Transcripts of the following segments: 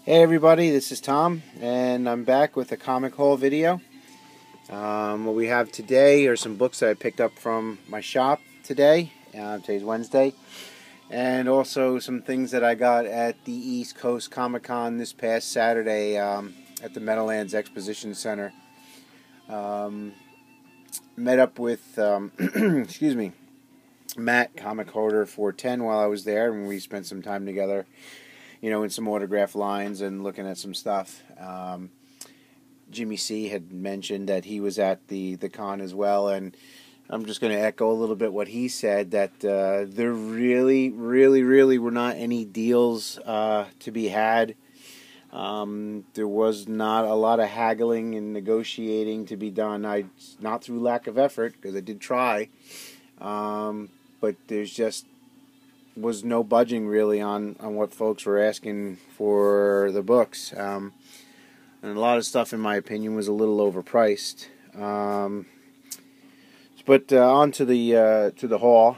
Hey everybody, this is Tom, and I'm back with a comic haul video. What we have today are some books that I picked up from my shop today. Today's Wednesday. And also some things that I got at the East Coast ComicCon this past Saturday at the Meadowlands Exposition Center. Met up with, excuse me, Matt, comic holder 410, while I was there, and we spent some time together, you know, in some autograph lines and looking at some stuff. Jimmy C had mentioned that he was at the con as well, and I'm just going to echo a little bit what he said, that there really were not any deals to be had. There was not a lot of haggling and negotiating to be done. Not through lack of effort, because I did try, but there's just was no budging really on what folks were asking for the books, and a lot of stuff, in my opinion, was a little overpriced. But on to the haul.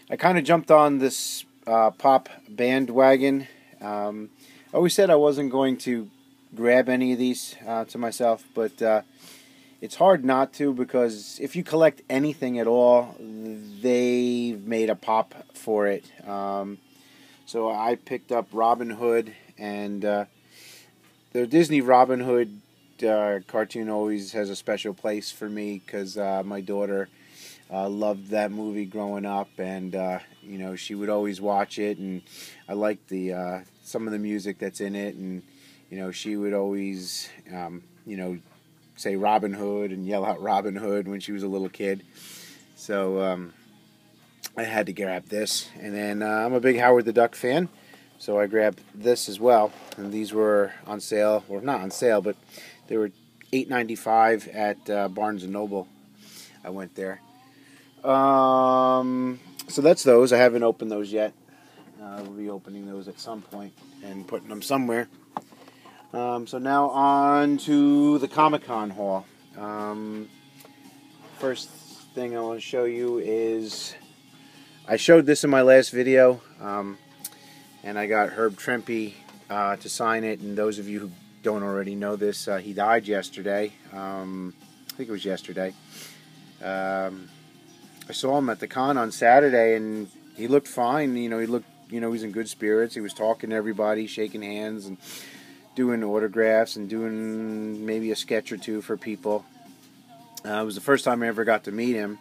I kind of jumped on this pop bandwagon. I always said I wasn't going to grab any of these to myself, but it's hard not to, because if you collect anything at all, they've made a pop for it. So I picked up Robin Hood, and the Disney Robin Hood cartoon always has a special place for me, because my daughter loved that movie growing up, and you know, she would always watch it, and I liked the some of the music that's in it, and you know, she would always you know, say Robin Hood and yell out Robin Hood when she was a little kid. So I had to grab this, and then I'm a big Howard the Duck fan, so I grabbed this as well. And these were on sale, or not on sale, but they were $8.95 at Barnes & Noble. I went there. So that's those. I haven't opened those yet. We'll be opening those at some point and putting them somewhere. So now on to the Comic-Con haul. First thing I want to show you is, I showed this in my last video, and I got Herb Trimpe to sign it. And those of you who don't already know this, he died yesterday. I think it was yesterday. I saw him at the con on Saturday, and he looked fine. You know, he's in good spirits. He was talking to everybody, shaking hands, and doing autographs, and doing maybe a sketch or two for people. It was the first time I ever got to meet him.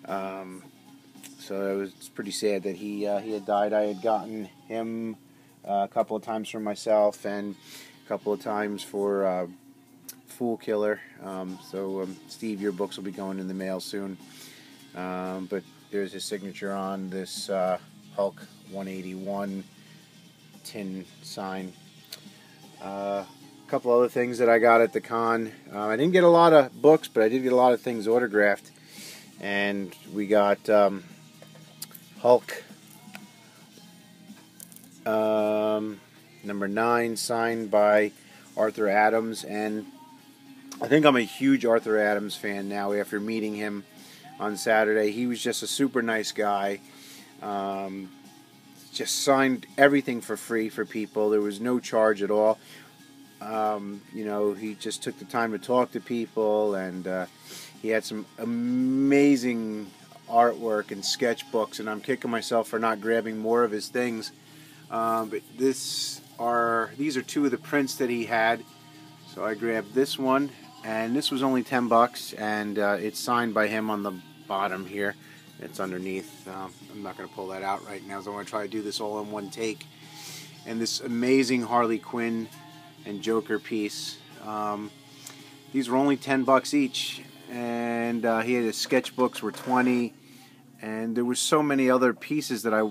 So it was pretty sad that he had died. I had gotten him a couple of times for myself, and a couple of times for Fool Killer. Steve, your books will be going in the mail soon. But there's his signature on this Hulk 181 tin sign. A couple other things that I got at the con. I didn't get a lot of books, but I did get a lot of things autographed. And we got Hulk number 9 signed by Arthur Adams. And I think I'm a huge Arthur Adams fan now after meeting him on Saturday. He was just a super nice guy. Just signed everything for free for people. There was no charge at all. You know, he just took the time to talk to people, and he had some amazing artwork and sketchbooks, and I'm kicking myself for not grabbing more of his things. But these are 2 of the prints that he had. So I grabbed this one, and this was only $10, and it's signed by him on the bottom here. It's underneath. I'm not going to pull that out right now, so I'm going to try to do this all in one take. And this amazing Harley Quinn and Joker piece. These were only $10 each, and he had his sketchbooks were $20, and there were so many other pieces that I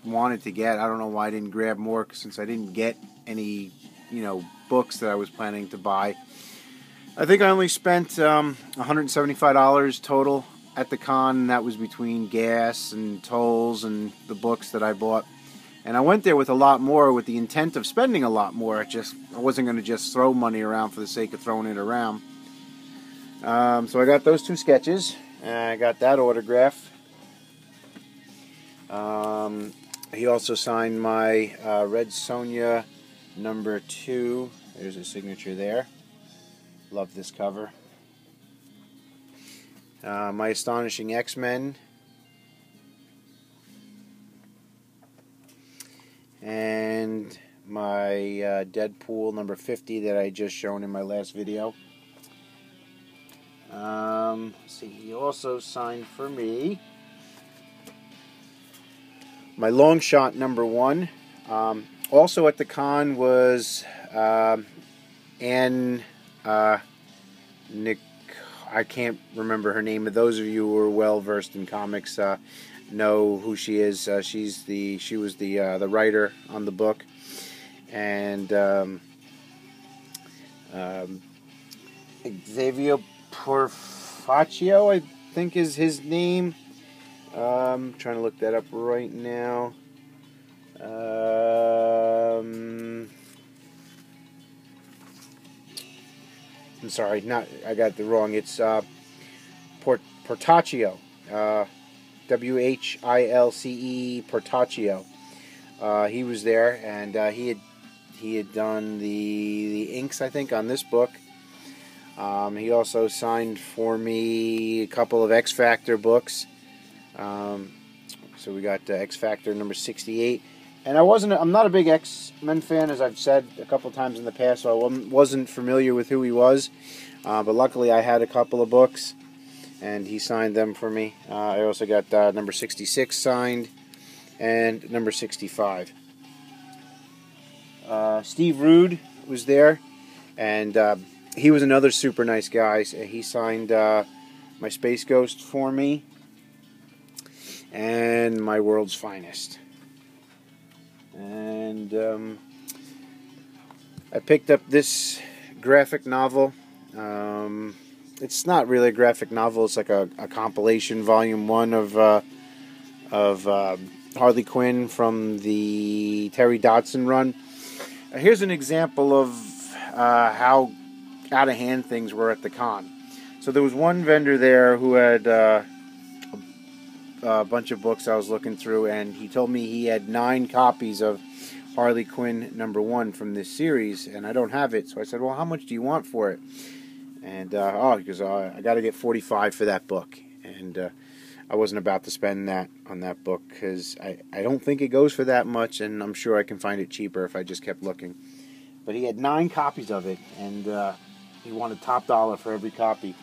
wanted to get. I don't know why I didn't grab more, since I didn't get any, you know, books that I was planning to buy. I think I only spent $175 total at the con, and that was between gas and tolls and the books that I bought. And I went there with a lot more, with the intent of spending a lot more. I wasn't going to just throw money around for the sake of throwing it around. So I got those 2 sketches, and I got that autograph. He also signed my Red Sonja #2. There's a signature there. Love this cover. My Astonishing X-Men. And my Deadpool #50 that I just shown in my last video. Let's see, he also signed for me my Long Shot #1. Also at the con was Anne Nick. I can't remember her name, but those of you who are well versed in comics know who she is. She was the writer on the book, and Xavier Porfaccio, I think is his name. I'm trying to look that up right now. I'm sorry, I got it wrong. It's Portaccio, WHILCE Portaccio. He was there, and he had done the inks, I think, on this book. He also signed for me a couple of X Factor books. So we got X Factor #68. And I'm not a big X-Men fan, as I've said a couple times in the past, so I wasn't familiar with who he was. But luckily I had a couple of books, and he signed them for me. I also got #66 signed, and #65. Steve Rude was there, and he was another super nice guy. He signed my Space Ghost for me, and my World's Finest. And I picked up this graphic novel. It's not really a graphic novel. It's like a compilation, volume 1 of Harley Quinn from the Terry Dodson run. Here's an example of how out of hand things were at the con. So there was one vendor there who had a bunch of books I was looking through, and he told me he had 9 copies of Harley Quinn #1 from this series, and I don't have it. So I said, well, how much do you want for it? And he goes, I got to get $45 for that book. And I wasn't about to spend that on that book, because I don't think it goes for that much, and I'm sure I can find it cheaper if I just kept looking. But he had 9 copies of it, and he wanted top dollar for every copy.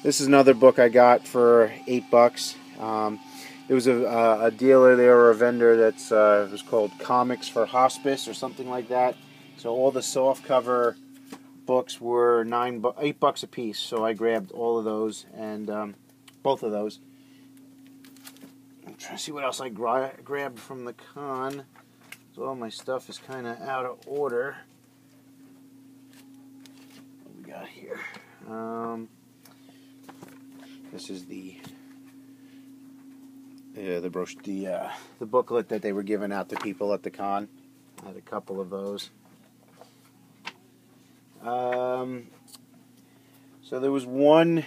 This is another book I got for $8. There was a dealer there, or a vendor, that's it was called Comics for Hospice or something like that. So all the soft cover books were $8 a piece. So I grabbed all of those, and both of those. I'm trying to see what else I grabbed from the con. So all my stuff is kind of out of order. What we got here? This is the booklet that they were giving out to people at the con. I had a couple of those. So there was one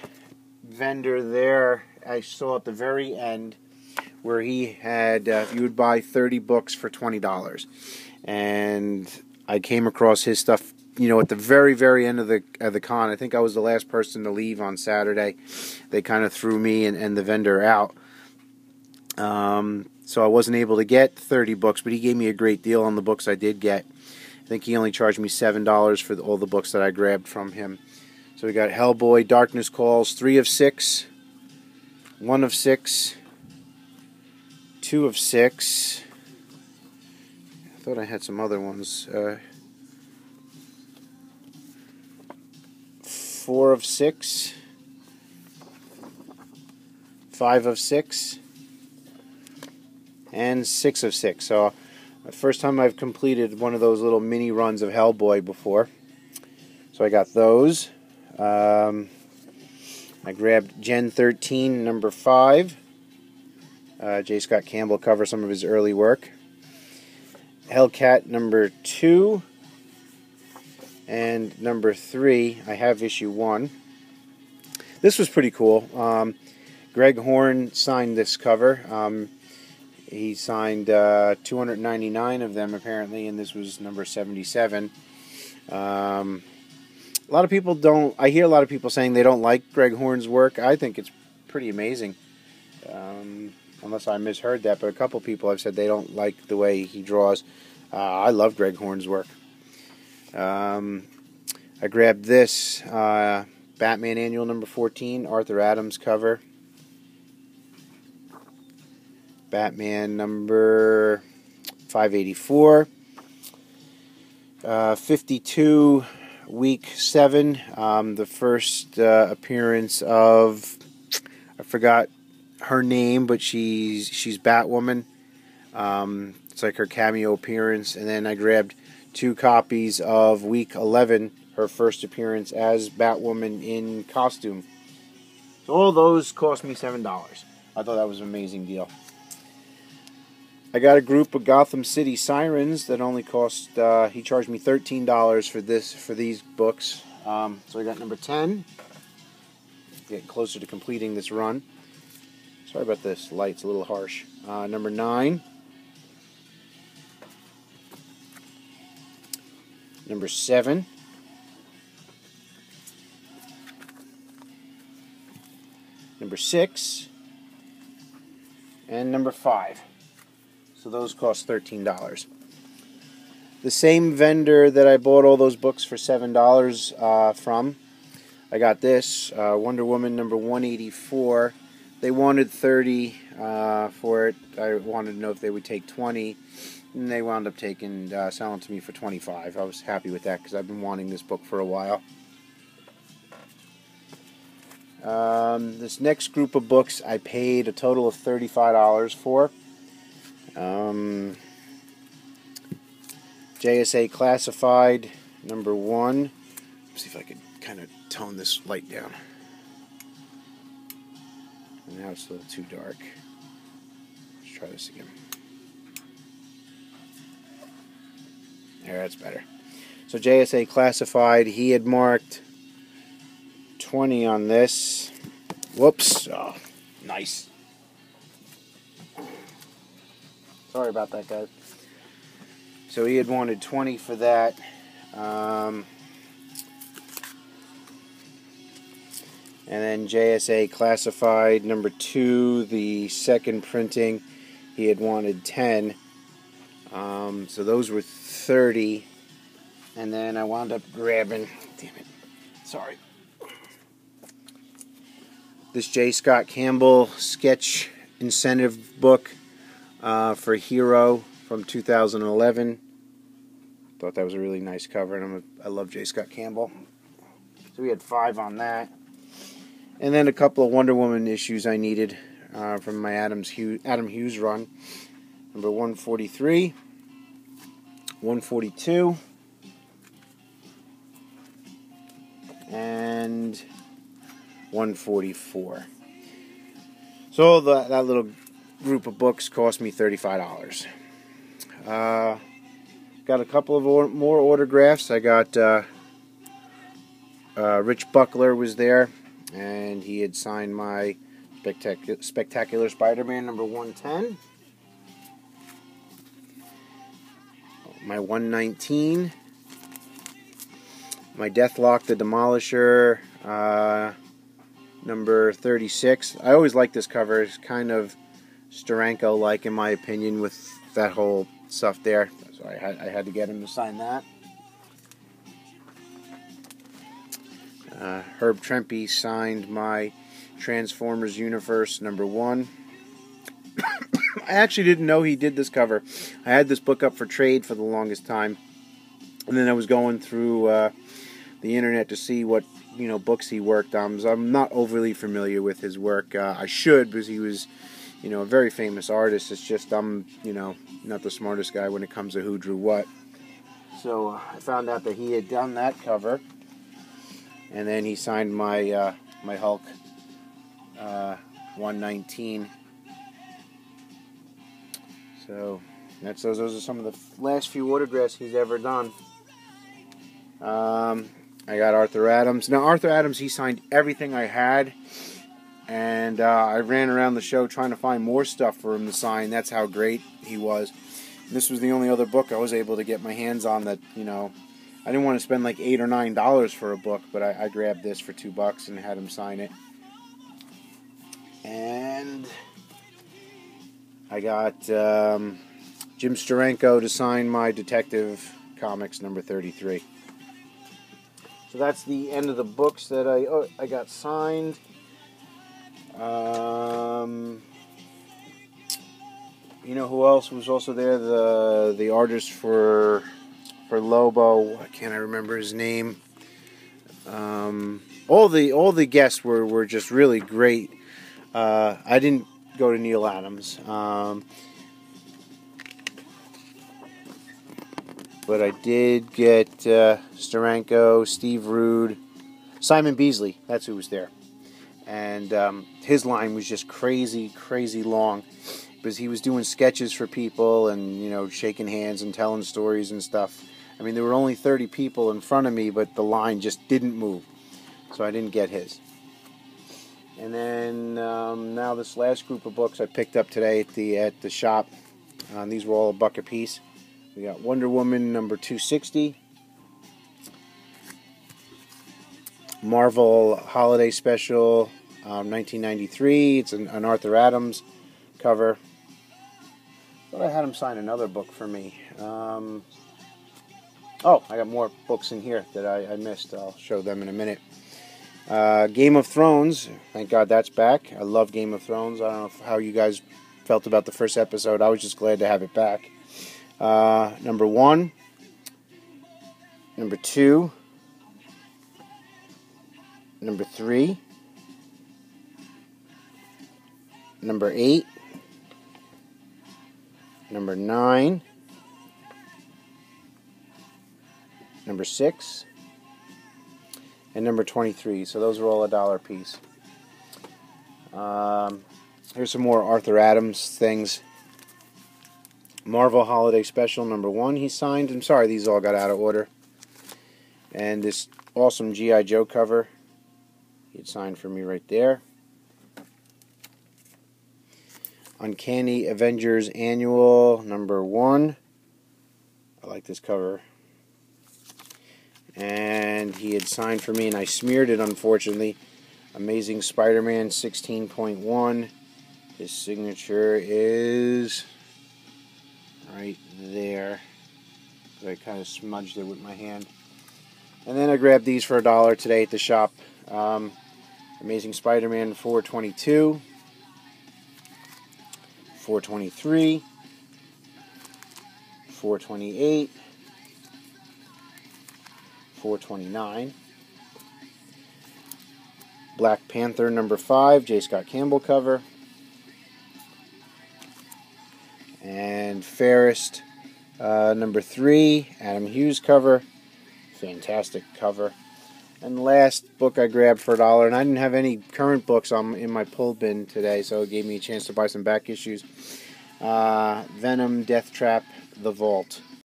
vendor there I saw at the very end where he had you would buy 30 books for $20, and I came across his stuff, at the very, very end of the con. I think I was the last person to leave on Saturday. They kind of threw me and the vendor out. So I wasn't able to get 30 books, but he gave me a great deal on the books I did get. I think he only charged me $7 for all the books that I grabbed from him. So we got Hellboy, Darkness Calls, 3 of 6, 1 of 6, 2 of 6. I thought I had some other ones. 4 of 6, 5 of 6, and 6 of 6. So the first time I've completed one of those little mini runs of Hellboy before. So I got those. I grabbed Gen 13 #5. J. Scott Campbell cover some of his early work. Hellcat #2. And #3, I have issue 1. This was pretty cool. Greg Horn signed this cover. He signed 299 of them apparently, and this was number 77. A lot of people don't. I hear a lot of people saying they don't like Greg Horn's work. I think it's pretty amazing. Unless I misheard that, but a couple people have said they don't like the way he draws. I love Greg Horn's work. I grabbed this Batman Annual number 14, Arthur Adams cover. Batman number 584. 52, week 7. The first appearance of, I forgot her name, but she's Batwoman. It's like her cameo appearance. And then I grabbed 2 copies of week 11, her first appearance as Batwoman in costume. So all those cost me $7. I thought that was an amazing deal. I got a group of Gotham City Sirens that only cost, he charged me $13 for these books. So I got number 10. Getting closer to completing this run. Sorry about this, light's a little harsh. Number 9. Number 7. Number 6. And number 5. So those cost $13. The same vendor that I bought all those books for $7 from, I got this, Wonder Woman number 184. They wanted $30 for it. I wanted to know if they would take $20, and they wound up selling to me for $25. I was happy with that because I've been wanting this book for a while. This next group of books I paid a total of $35 for. JSA Classified number 1. Let's see if I can kind of tone this light down. And now it's a little too dark. Let's try this again. There, that's better. So JSA Classified, he had marked 20 on this. Whoops. Oh, nice. Sorry about that, guys. So he had wanted 20 for that. And then JSA Classified number 2, the second printing, he had wanted 10. So those were 30. And then I wound up grabbing, damn it, sorry, this J. Scott Campbell sketch incentive book for Hero from 2011. Thought that was a really nice cover, and I love J. Scott Campbell. So we had 5 on that. And then a couple of Wonder Woman issues I needed from my Adam Hughes run. Number 143, 142, and 144. So that little group of books cost me $35. Got a couple of more autographs. I got Rich Buckler was there, and he had signed my Spectacular Spider-Man number 110, my 119, my Deathlock the Demolisher number 36. I always like this cover. It's kind of Steranko-like in my opinion with that whole stuff there. So I had to get him to sign that. Herb Trimpe signed my Transformers Universe number 1. I actually didn't know he did this cover. I had this book up for trade for the longest time, and then I was going through the internet to see what books he worked on. So I'm not overly familiar with his work. I should, because he was a very famous artist. It's just I'm not the smartest guy when it comes to who drew what. So I found out that he had done that cover, and then he signed my my Hulk 119. So those are some of the last few autographs he's ever done. I got Arthur Adams. Now Arthur Adams, he signed everything I had. And I ran around the show trying to find more stuff for him to sign. That's how great he was. And this was the only other book I was able to get my hands on that, you know, I didn't want to spend like $8 or $9 for a book, but I grabbed this for $2 and had him sign it. And I got Jim Steranko to sign my Detective Comics number 33. So that's the end of the books that I got signed. You know who else was also there? The artist for Lobo. Why can't I remember his name? All the guests were just really great. I didn't go to Neil Adams, but I did get Steranko, Steve Rude, Simon Beasley. That's who was there. And his line was just crazy long, because he was doing sketches for people and, you know, shaking hands and telling stories and stuff. I mean, there were only 30 people in front of me, but the line just didn't move, so I didn't get his. And then now this last group of books I picked up today at the shop. These were all $1 a piece. We got Wonder Woman number 260. Marvel Holiday Special, 1993. It's an Arthur Adams cover. Thought I had him sign another book for me. Oh, I got more books in here that I missed. I'll show them in a minute. Game of Thrones. Thank God that's back. I love Game of Thrones. I don't know how you guys felt about the first episode. I was just glad to have it back. Number 1. Number 2. Number 3, number 8, number 9, number 6, and number 23. So those are all $1 a piece. Here's some more Arthur Adams things. Marvel Holiday Special number 1 he signed. I'm sorry, these all got out of order. And this awesome G.I. Joe cover. He'd signed for me right there. Uncanny Avengers Annual number 1. I like this cover. And he had signed for me, and I smeared it, unfortunately. Amazing Spider-Man 16.1. His signature is right there. I kind of smudged it with my hand. And then I grabbed these for $1 today at the shop. Amazing Spider-Man 422, 423, 428, 429, Black Panther number 5, J. Scott Campbell cover, and Fairest number 3, Adam Hughes cover, fantastic cover. And the last book I grabbed for $1, and I didn't have any current books in my pull bin today, so it gave me a chance to buy some back issues. Venom, Death Trap, The Vault.